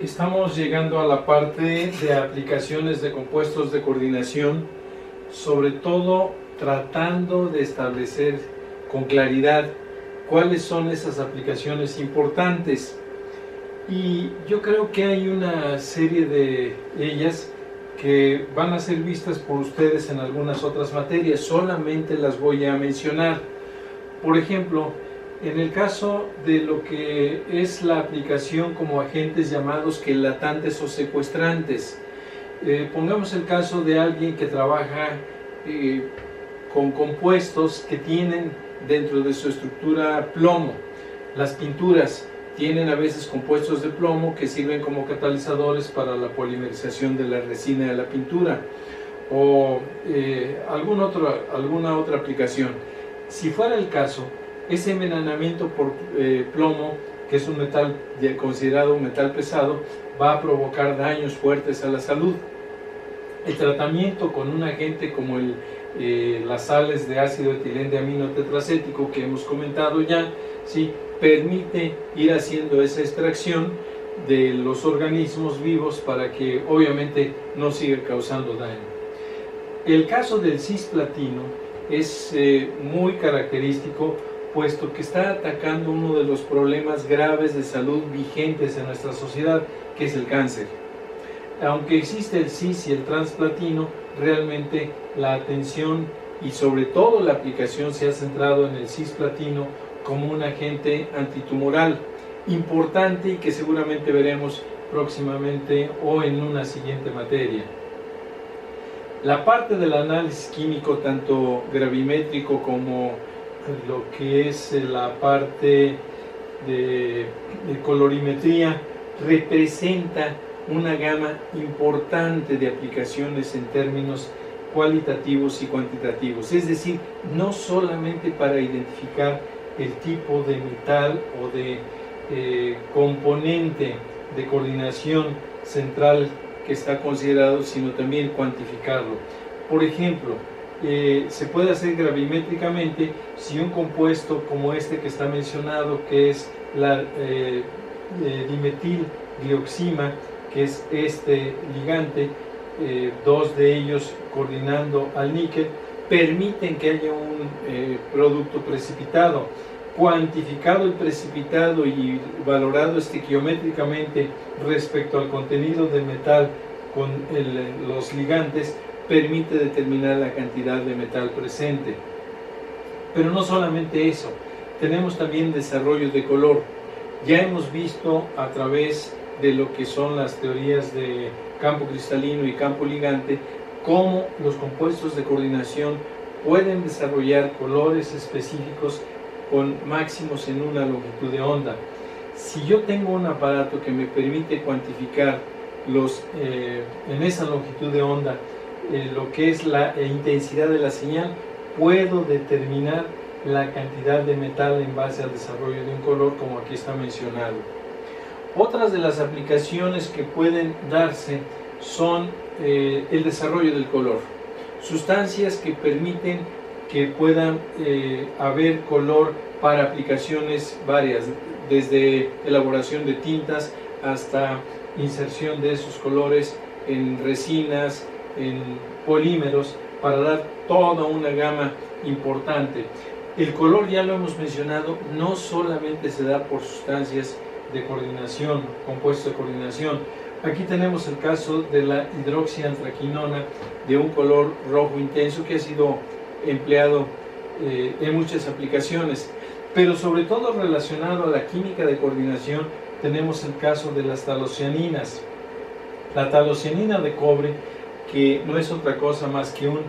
Estamos llegando a la parte de aplicaciones de compuestos de coordinación, sobre todo tratando de establecer con claridad cuáles son esas aplicaciones importantes. Y yo creo que hay una serie de ellas que van a ser vistas por ustedes en algunas otras materias, solamente las voy a mencionar. Por ejemplo, en el caso de lo que es la aplicación como agentes llamados quelatantes o secuestrantes, pongamos el caso de alguien que trabaja con compuestos que tienen dentro de su estructura plomo. Las pinturas tienen a veces compuestos de plomo que sirven como catalizadores para la polimerización de la resina de la pintura, o alguna otra aplicación. Si fuera el caso, ese envenenamiento por plomo, que es un metal considerado un metal pesado, va a provocar daños fuertes a la salud. El tratamiento con un agente como las sales de ácido etileno tetracético que hemos comentado ya, ¿sí?, permite ir haciendo esa extracción de los organismos vivos para que obviamente no siga causando daño. El caso del cisplatino es muy característico, puesto que está atacando uno de los problemas graves de salud vigentes en nuestra sociedad, que es el cáncer. Aunque existe el cis y el transplatino, realmente la atención y sobre todo la aplicación se ha centrado en el cisplatino como un agente antitumoral importante y que seguramente veremos próximamente o en una siguiente materia. La parte del análisis químico, tanto gravimétrico como lo que es la parte de colorimetría, representa una gama importante de aplicaciones en términos cualitativos y cuantitativos, es decir, no solamente para identificar el tipo de metal o de componente de coordinación central que está considerado, sino también cuantificarlo. Por ejemplo, se puede hacer gravimétricamente si un compuesto como este que está mencionado, que es la dimetilglioxima, que es este ligante, dos de ellos coordinando al níquel, permiten que haya un producto precipitado. Cuantificado el precipitado y valorado estequiométricamente respecto al contenido de metal con los ligantes, permite determinar la cantidad de metal presente. Pero no solamente eso, tenemos también desarrollo de color. Ya hemos visto a través de lo que son las teorías de campo cristalino y campo ligante, cómo los compuestos de coordinación pueden desarrollar colores específicos con máximos en una longitud de onda. Si yo tengo un aparato que me permite cuantificar en esa longitud de onda lo que es la intensidad de la señal, puedo determinar la cantidad de metal en base al desarrollo de un color, como aquí está mencionado. Otras de las aplicaciones que pueden darse son el desarrollo del color, sustancias que permiten que puedan haber color para aplicaciones varias, desde elaboración de tintas hasta inserción de esos colores en resinas, en polímeros, para dar toda una gama importante. El color, ya lo hemos mencionado, no solamente se da por sustancias de coordinación, compuestos de coordinación. Aquí tenemos el caso de la hidroxiantraquinona, de un color rojo intenso que ha sido empleado en muchas aplicaciones, pero sobre todo relacionado a la química de coordinación tenemos el caso de las talocianinas. La talocianina de cobre, que no es otra cosa más que un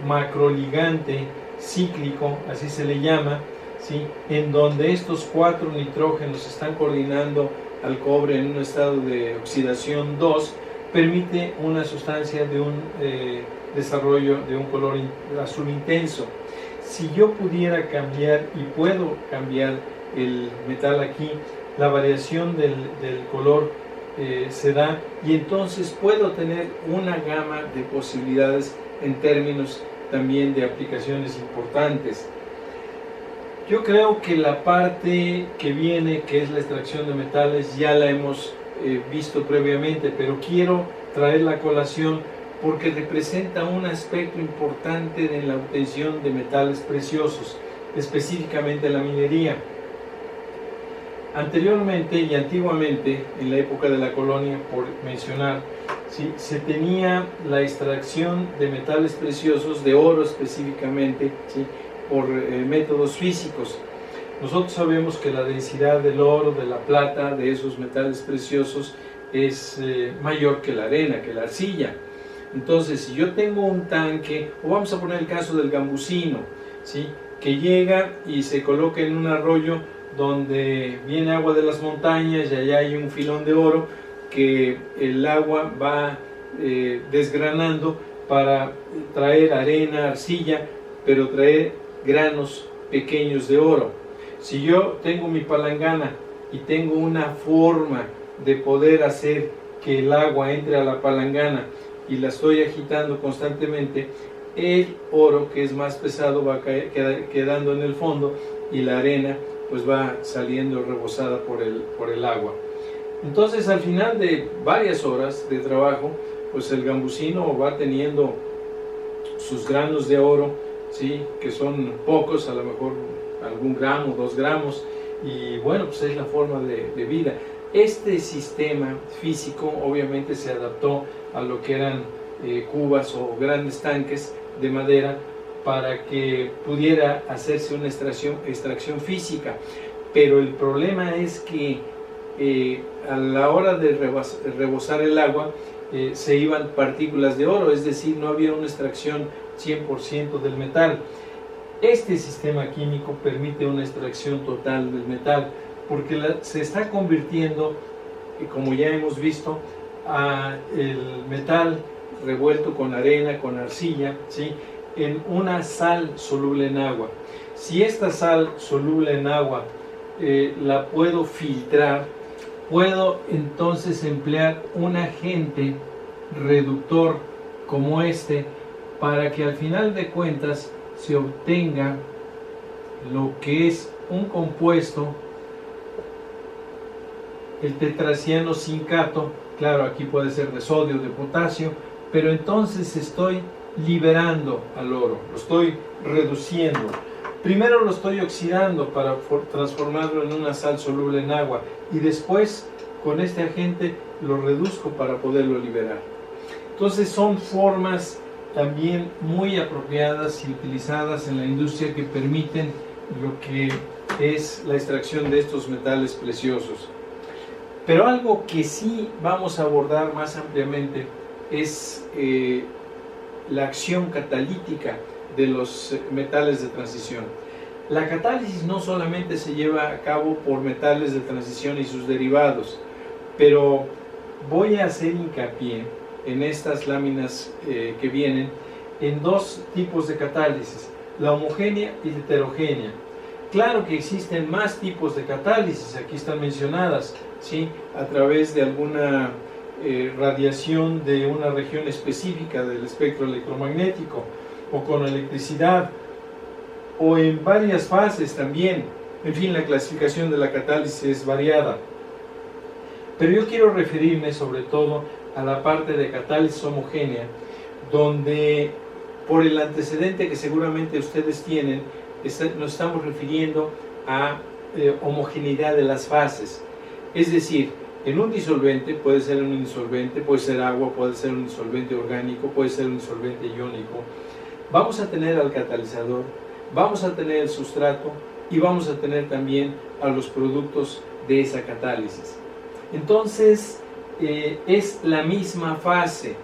macroligante cíclico, así se le llama, ¿sí?, en donde estos 4 nitrógenos están coordinando al cobre en un estado de oxidación 2, permite una sustancia de un desarrollo de un color azul intenso. Si yo pudiera cambiar, y puedo cambiar el metal aquí, la variación del color se da, y entonces puedo tener una gama de posibilidades en términos también de aplicaciones importantes. Yo creo que la parte que viene, que es la extracción de metales, ya la hemos visto previamente, pero quiero traer la colación porque representa un aspecto importante en la obtención de metales preciosos, específicamente la minería. Anteriormente y antiguamente, en la época de la colonia, por mencionar, ¿sí?, se tenía la extracción de metales preciosos, de oro específicamente, ¿sí?, por métodos físicos. Nosotros sabemos que la densidad del oro, de la plata, de esos metales preciosos es mayor que la arena, que la arcilla. Entonces, si yo tengo un tanque, o vamos a poner el caso del gambusino, ¿sí?, que llega y se coloca en un arroyo donde viene agua de las montañas y allá hay un filón de oro que el agua va desgranando para traer arena, arcilla, pero traer granos pequeños de oro. Si yo tengo mi palangana y tengo una forma de poder hacer que el agua entre a la palangana y la estoy agitando constantemente, el oro, que es más pesado, va quedando en el fondo y la arena pues va saliendo rebosada por el agua. Entonces, al final de varias horas de trabajo, pues el gambusino va teniendo sus granos de oro, ¿sí?, que son pocos, a lo mejor algún gramo, 2 gramos, y bueno, pues es la forma de vida. Este sistema físico obviamente se adaptó a lo que eran cubas o grandes tanques de madera para que pudiera hacerse una extracción física, pero el problema es que a la hora de rebosar el agua se iban partículas de oro, es decir, no había una extracción 100% del metal. Este sistema químico permite una extracción total del metal, porque se está convirtiendo, como ya hemos visto, el metal revuelto con arena, con arcilla, ¿sí?, en una sal soluble en agua. Si esta sal soluble en agua la puedo filtrar, puedo entonces emplear un agente reductor como este para que al final de cuentas se obtenga lo que es un compuesto, el tetraciano zincato. Claro, aquí puede ser de sodio, de potasio, pero entonces estoy liberando al oro, lo estoy reduciendo. Primero lo estoy oxidando para transformarlo en una sal soluble en agua y después con este agente lo reduzco para poderlo liberar. Entonces son formas también muy apropiadas y utilizadas en la industria que permiten lo que es la extracción de estos metales preciosos. Pero algo que sí vamos a abordar más ampliamente es la acción catalítica de los metales de transición. La catálisis no solamente se lleva a cabo por metales de transición y sus derivados, pero voy a hacer hincapié en estas láminas que vienen en 2 tipos de catálisis, la homogénea y la heterogénea. Claro que existen más tipos de catálisis, aquí están mencionadas, ¿sí?, a través de alguna radiación de una región específica del espectro electromagnético, o con electricidad, o en varias fases también. En fin, la clasificación de la catálisis es variada. Pero yo quiero referirme sobre todo a la parte de catálisis homogénea, donde por el antecedente que seguramente ustedes tienen, nos estamos refiriendo a homogeneidad de las fases. Es decir, en un disolvente, puede ser un disolvente, puede ser agua, puede ser un disolvente orgánico, puede ser un disolvente iónico, vamos a tener al catalizador, vamos a tener el sustrato y vamos a tener también a los productos de esa catálisis. Entonces, es la misma fase.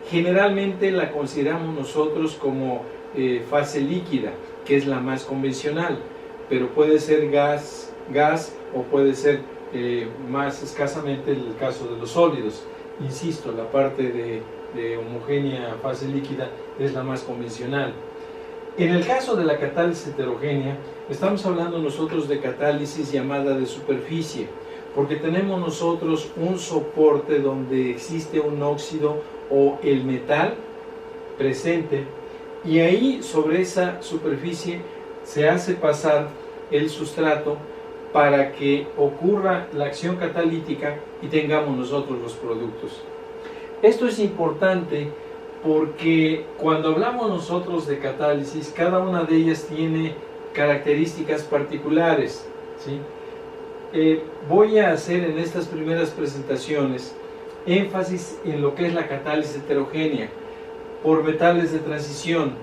Generalmente la consideramos nosotros como fase líquida, que es la más convencional, pero puede ser gas o puede ser más escasamente el caso de los sólidos. Insisto, la parte de homogénea fase líquida es la más convencional. En el caso de la catálisis heterogénea, estamos hablando nosotros de catálisis llamada de superficie, porque tenemos nosotros un soporte donde existe un óxido o el metal presente, y ahí sobre esa superficie se hace pasar el sustrato para que ocurra la acción catalítica y tengamos nosotros los productos. Esto es importante porque cuando hablamos nosotros de catálisis, cada una de ellas tiene características particulares, ¿sí? Voy a hacer en estas primeras presentaciones énfasis en lo que es la catálisis heterogénea por metales de transición.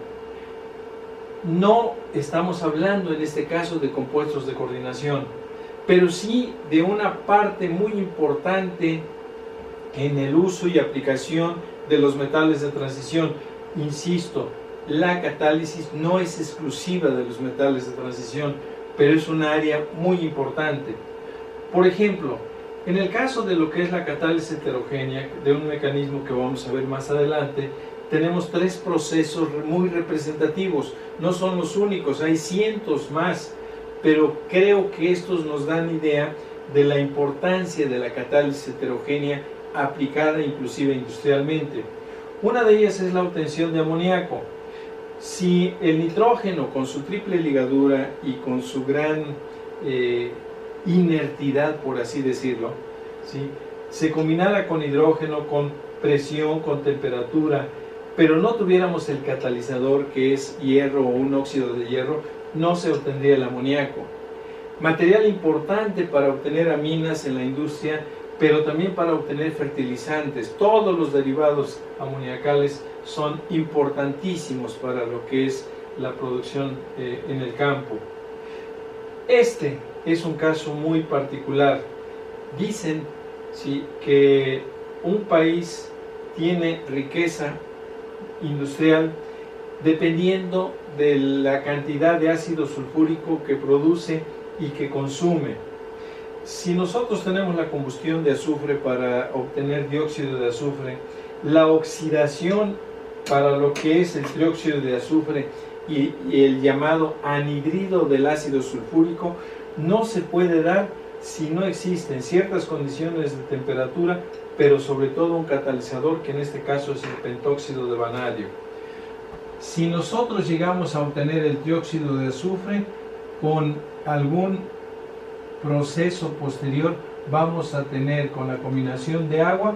No estamos hablando en este caso de compuestos de coordinación, pero sí de una parte muy importante en el uso y aplicación de los metales de transición. Insisto, la catálisis no es exclusiva de los metales de transición, pero es un área muy importante. Por ejemplo, en el caso de lo que es la catálisis heterogénea, de un mecanismo que vamos a ver más adelante, tenemos 3 procesos muy representativos. No son los únicos, hay cientos más, pero creo que estos nos dan idea de la importancia de la catálisis heterogénea aplicada inclusive industrialmente. Una de ellas es la obtención de amoníaco. Si el nitrógeno con su triple ligadura y con su gran inertidad, por así decirlo, ¿sí?, se combinara con hidrógeno, con presión, con temperatura, pero no tuviéramos el catalizador que es hierro o un óxido de hierro, no se obtendría el amoníaco. Material importante para obtener aminas en la industria, pero también para obtener fertilizantes. Todos los derivados amoniacales son importantísimos para lo que es la producción en el campo. Este es un caso muy particular. Dicen, sí, que un país tiene riqueza industrial dependiendo de la cantidad de ácido sulfúrico que produce y que consume. Si nosotros tenemos la combustión de azufre para obtener dióxido de azufre, la oxidación para lo que es el trióxido de azufre y el llamado anhidrido del ácido sulfúrico no se puede dar si no existen ciertas condiciones de temperatura, pero sobre todo un catalizador, que en este caso es el pentóxido de vanadio. Si nosotros llegamos a obtener el dióxido de azufre con algún proceso posterior, vamos a tener con la combinación de agua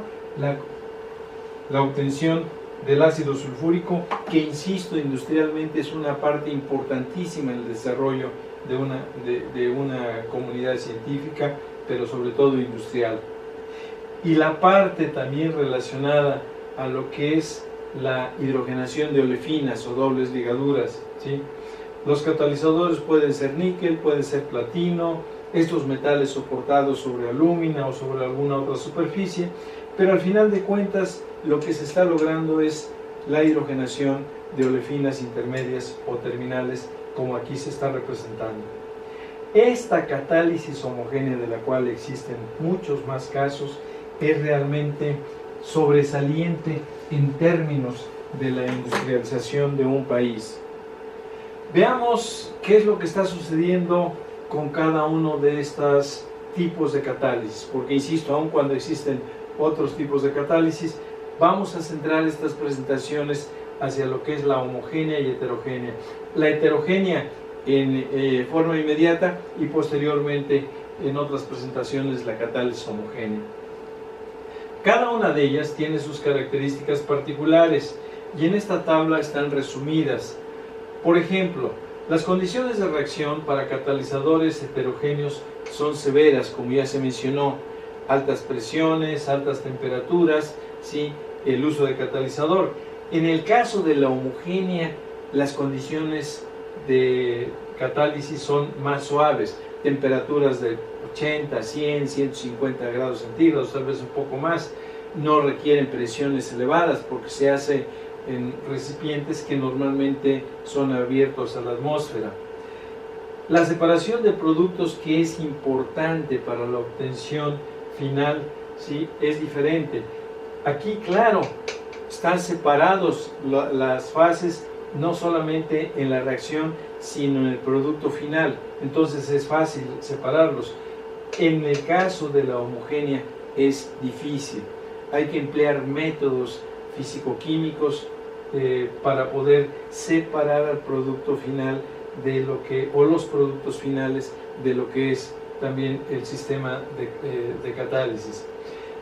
la obtención del ácido sulfúrico, que insisto, industrialmente es una parte importantísima en el desarrollo de una comunidad científica, pero sobre todo industrial. Y la parte también relacionada a lo que es la hidrogenación de olefinas o dobles ligaduras, ¿sí? Los catalizadores pueden ser níquel, pueden ser platino, estos metales soportados sobre alúmina o sobre alguna otra superficie, pero al final de cuentas lo que se está logrando es la hidrogenación de olefinas intermedias o terminales, como aquí se está representando. Esta catálisis homogénea, de la cual existen muchos más casos, es realmente sobresaliente en términos de la industrialización de un país. Veamos qué es lo que está sucediendo con cada uno de estos tipos de catálisis, porque insisto, aun cuando existen otros tipos de catálisis, vamos a centrar estas presentaciones hacia lo que es la homogénea y heterogénea. La heterogénea en forma inmediata y posteriormente en otras presentaciones la catálisis homogénea. Cada una de ellas tiene sus características particulares y en esta tabla están resumidas. Por ejemplo, las condiciones de reacción para catalizadores heterogéneos son severas, como ya se mencionó: altas presiones, altas temperaturas, ¿sí?, el uso de catalizador. En el caso de la homogénea, las condiciones de catálisis son más suaves, temperaturas de 80, 100, 150 grados centígrados, tal vez un poco más. No requieren presiones elevadas porque se hace en recipientes que normalmente son abiertos a la atmósfera. La separación de productos, que es importante para la obtención final, ¿sí?, es diferente. Aquí, claro, están separados las fases, no solamente en la reacción, sino en el producto final. Entonces es fácil separarlos. En el caso de la homogénea es difícil. Hay que emplear métodos físico-químicos para poder separar al producto final de lo que, o los productos finales, de lo que es también el sistema de catálisis.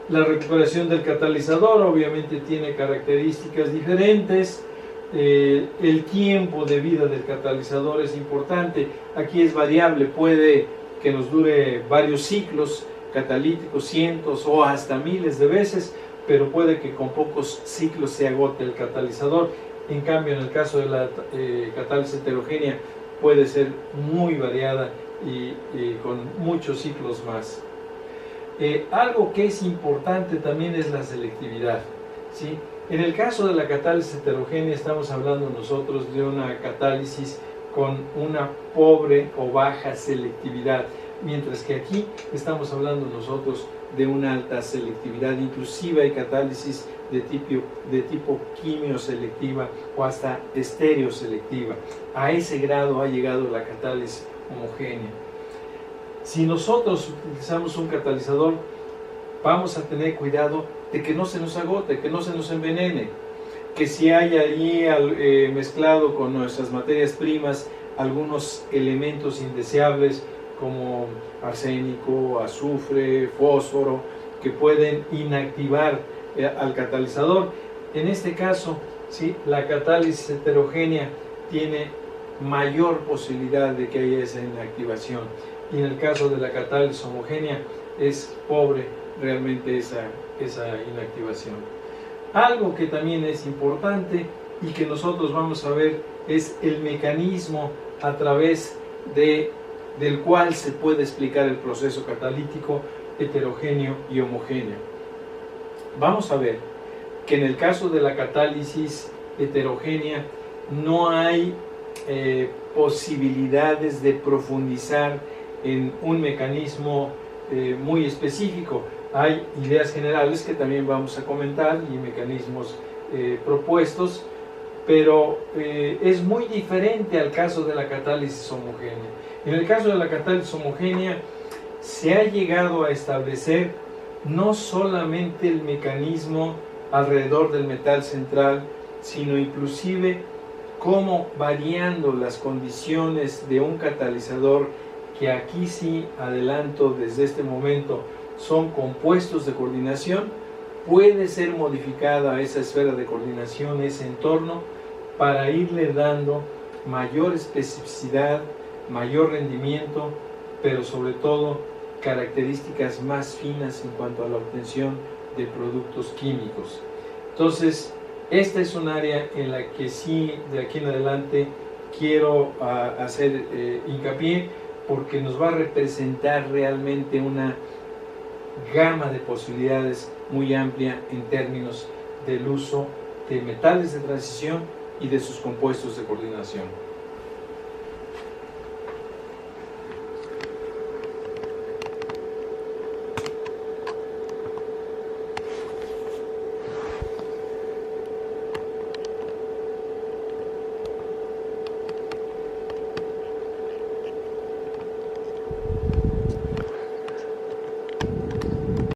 La recuperación del catalizador obviamente tiene características diferentes. El tiempo de vida del catalizador es importante. Aquí es variable, puede que nos dure varios ciclos catalíticos, cientos o hasta miles de veces, pero puede que con pocos ciclos se agote el catalizador. En cambio, en el caso de la catálisis heterogénea puede ser muy variada y con muchos ciclos más. Algo que es importante también es la selectividad, ¿sí? En el caso de la catálisis heterogénea estamos hablando nosotros de una catálisis con una pobre o baja selectividad, mientras que aquí estamos hablando nosotros de una alta selectividad. Inclusive hay catálisis de tipo quimioselectiva o hasta estereoselectiva. A ese grado ha llegado la catálisis homogénea. Si nosotros utilizamos un catalizador, vamos a tener cuidado de que no se nos agote, que no se nos envenene, que si hay allí mezclado con nuestras materias primas algunos elementos indeseables como arsénico, azufre, fósforo, que pueden inactivar al catalizador. En este caso, ¿sí?, la catálisis heterogénea tiene mayor posibilidad de que haya esa inactivación, y en el caso de la catálisis homogénea es pobre realmente esa inactivación. Algo que también es importante y que nosotros vamos a ver es el mecanismo a través del cual se puede explicar el proceso catalítico heterogéneo y homogéneo. Vamos a ver que en el caso de la catálisis heterogénea no hay posibilidades de profundizar en un mecanismo muy específico. Hay ideas generales que también vamos a comentar y mecanismos propuestos, pero es muy diferente al caso de la catálisis homogénea. En el caso de la catálisis homogénea se ha llegado a establecer no solamente el mecanismo alrededor del metal central, sino inclusive cómo, variando las condiciones de un catalizador, que aquí sí adelanto desde este momento son compuestos de coordinación, puede ser modificada esa esfera de coordinación, ese entorno, para irle dando mayor especificidad, mayor rendimiento, pero sobre todo características más finas en cuanto a la obtención de productos químicos. Entonces, esta es un área en la que sí, de aquí en adelante, quiero hacer hincapié, porque nos va a representar realmente una gama de posibilidades muy amplia en términos del uso de metales de transición y de sus compuestos de coordinación.